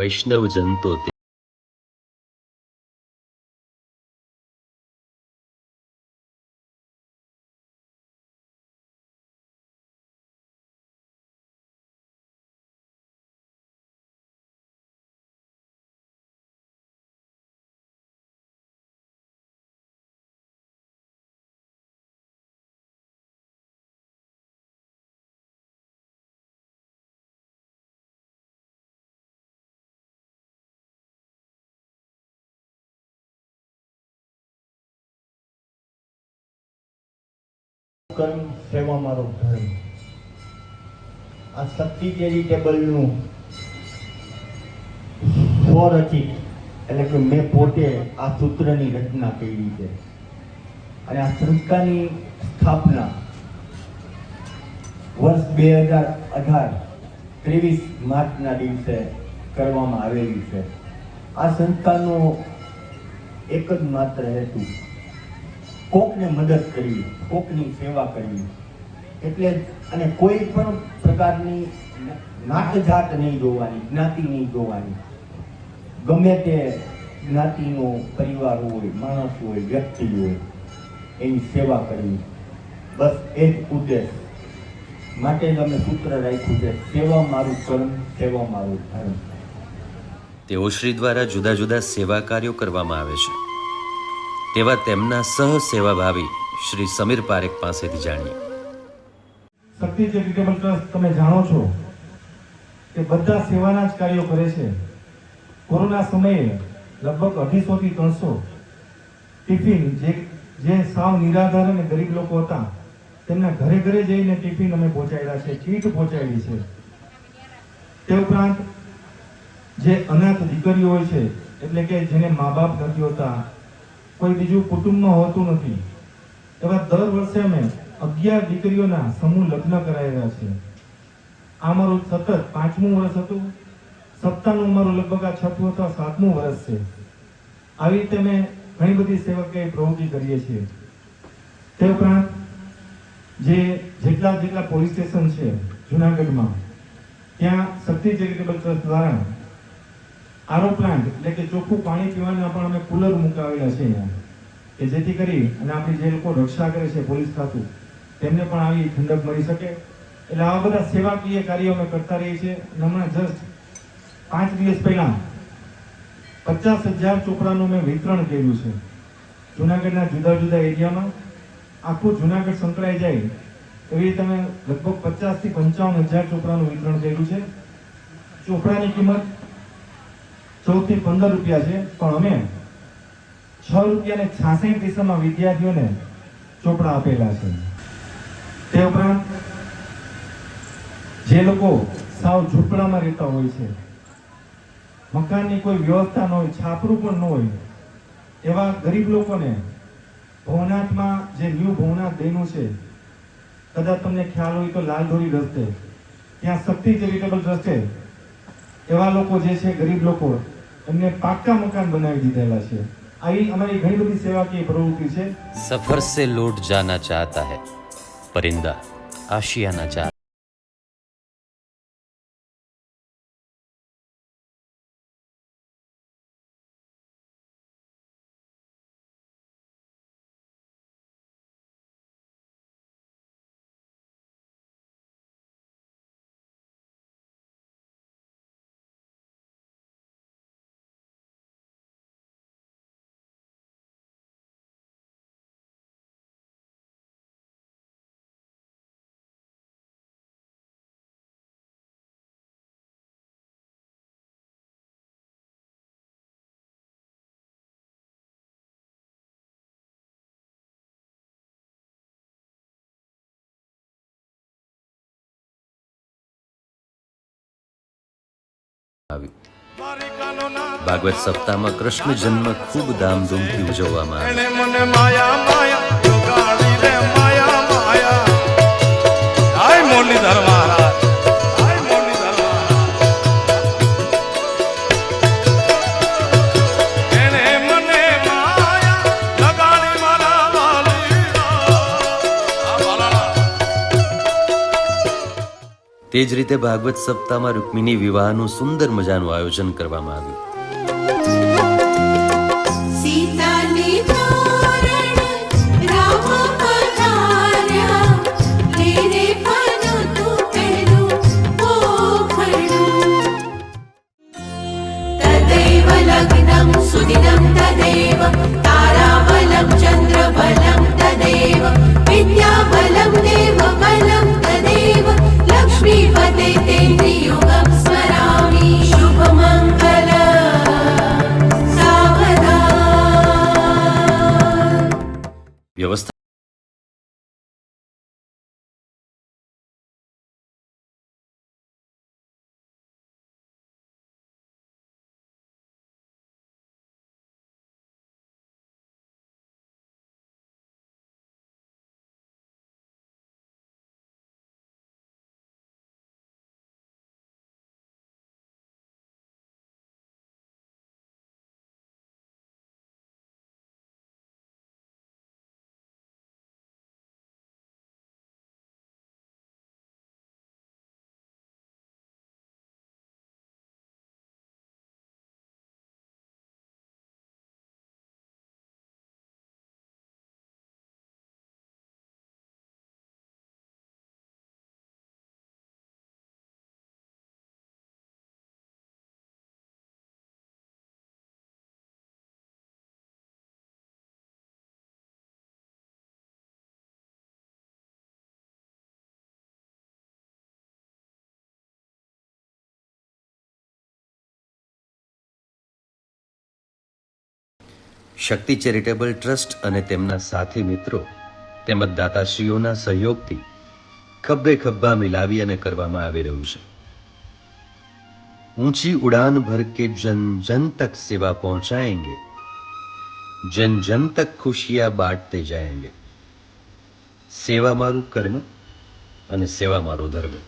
વૈષ્ણવજન તો તે કર્મ સેવા મારો ધર્મ. આ શક્તિ ચેરિટેબલનું સ્વરચિત એટલે કે મેં પોતે આ સૂત્રની રચના કરી છે અને આ સંસ્થાની સ્થાપના વર્ષ 2018 23 માર્ચના દિવસે કરવામાં આવેલી છે. આ સંસ્થાનો એક જ માત્ર હેતુ કોકને મદદ કરવી, કોકની સેવા કરવી. એટલે અને કોઈ પણ પ્રકારની નાત જાત નહીં જોવાની, જ્ઞાતિ નહીં જોવાની. ગમે તે જ્ઞાતિનો પરિવાર હોય, માણસ હોય, વ્યક્તિ હોય, એની સેવા કરવી. બસ એ જ ઉદ્દેશ માટે જ અમે સૂત્ર રાખ્યું છે, સેવા મારું કર્મ, સેવા મારું ધર્મ. તેઓ શ્રી દ્વારા જુદા જુદા સેવા કાર્યો કરવામાં આવે છે. તેવા તેમના સહ સેવાભાવી શ્રી સમીર પારેખ પાસેથી જાણીએ. શક્તિ ચેરિટેબલ ટ્રસ્ટ તમે જાણો છો કે બધા સેવાના જ કાર્યો કરે છે. કોરોના સમયે લગભગ 250 થી 300 ટિફિન જે સાવ નિરાધાર અને ગરીબ લોકો હતા તેમના ઘરે ઘરે જઈને ટિફિન અમે પહોંચાડ્યા છે, કીટ પહોંચાડી છે. તે ઉપરાંત જે અનાથ દીકરીઓ હોય છે, એટલે કે જેને મા બાપ નથી હોતા, કોઈ બીજું કુટુંબમાં હોતું નથી, એવા દર વર્ષે અમે 11 દીકરીઓના સમૂહ લગ્ન કરાવ્યા છે. આ મારું સતત 5મું વર્ષ હતું. સપ્તાહનું અમારું લગભગ આ 6મું અથવા 7મું વર્ષ છે. આવી રીતે અમે ઘણી બધી સેવાકીય પ્રવૃત્તિ કરીએ છીએ. તે ઉપરાંત જેટલા પોલીસ સ્ટેશન છે જુનાગઢમાં, ત્યાં શક્તિ ચેરિટેબલ ટ્રસ્ટ દ્વારા આરો પ્લાન્ટ એટલે કે ચોખ્ખું પાણી પીવાના પણ અમે કુલર મુકાવેલા છે અહીંયા, કે જેથી કરી અને આપણી જે લોકો રક્ષા કરે છે પોલીસ ખાતું, તેમને પણ આવી ઠંડક મળી શકે. એટલે આવા બધા સેવાકીય કાર્યો અમે કરતા રહીએ છીએ. હમણાં જસ્ટ 5 દિવસ પહેલા 50,000 ચોપડાનું મેં વિતરણ કર્યું છે જુનાગઢના જુદા જુદા એરિયામાં. આખું જુનાગઢ સંકળાઈ જાય એવી રીતે અમે લગભગ 50 થી 55,000 ચોપડાનું વિતરણ કર્યું છે. ચોપડાની કિંમત 14 થી 15 રૂપિયા છે, પણ અમે 6 રૂપિયા ને 66 પૈસામાં વિદ્યાર્થીઓને ચોપડા આપેલા છે. તે ઉપરાંત જે લોકો સાવ ઝૂંપડામાં રહેતા હોય છે, મકાનની કોઈ વ્યવસ્થા ન હોય, છાપરું પણ ન હોય, એવા ગરીબ લોકોને ભવનાથમાં જે ન્યૂ ભવનાથ બન્યું છે, કદાચ તમને ખ્યાલ હોય તો લાલધોરી રસ્તે, ત્યાં શક્તિ ચેરિટેબલ ટ્રસ્ટે એવા લોકો જે છે ગરીબ લોકો, એમને પાક્કા મકાન બનાવી દીધેલા છે. આવી અમારી ઘણી બધી સેવાકીય પ્રવૃત્તિ છે. સફર સે લौट जाना चाहता है परिंदा आशियाना चाहता. ભાગવત સપ્તાહમાં કૃષ્ણ જન્મ ખૂબ ધામધૂમથી ઉજવવામાં આવે. તે જ રીતે ભાગવત સપ્તાહમાં રૂક્મિણી વિવાહનું સુંદર મજાનું આયોજન કરવામાં આવ્યું. सीताने तोरण राम पधार्या तेरे पद तू पहलू पोखडू तदैव लग्नं सुदिनं तदैव ताराबलं चन्द्रबलं तदैव विद्याबलं देवबलं तदैव लक्ष्मीपते तेन्द्रियुगं स्मरामि शुभमङ्गल વ્યવસ્થા શક્તિ ચેરિટેબલ ટ્રસ્ટ અને તેમના સાથી મિત્રો તેમજ દાતાશ્રીઓના સહયોગથી ખભે ખભા મિલાવી અને કરવામાં આવી રહ્યું છે. ઊંચી ઉડાન ભર કે જન જન તક સેવા પહોંચાएंगे, જન જન તક ખુશિયા બાંટતે જાएंगे. સેવા મારું કર્મ અને સેવા મારો ધર્મ.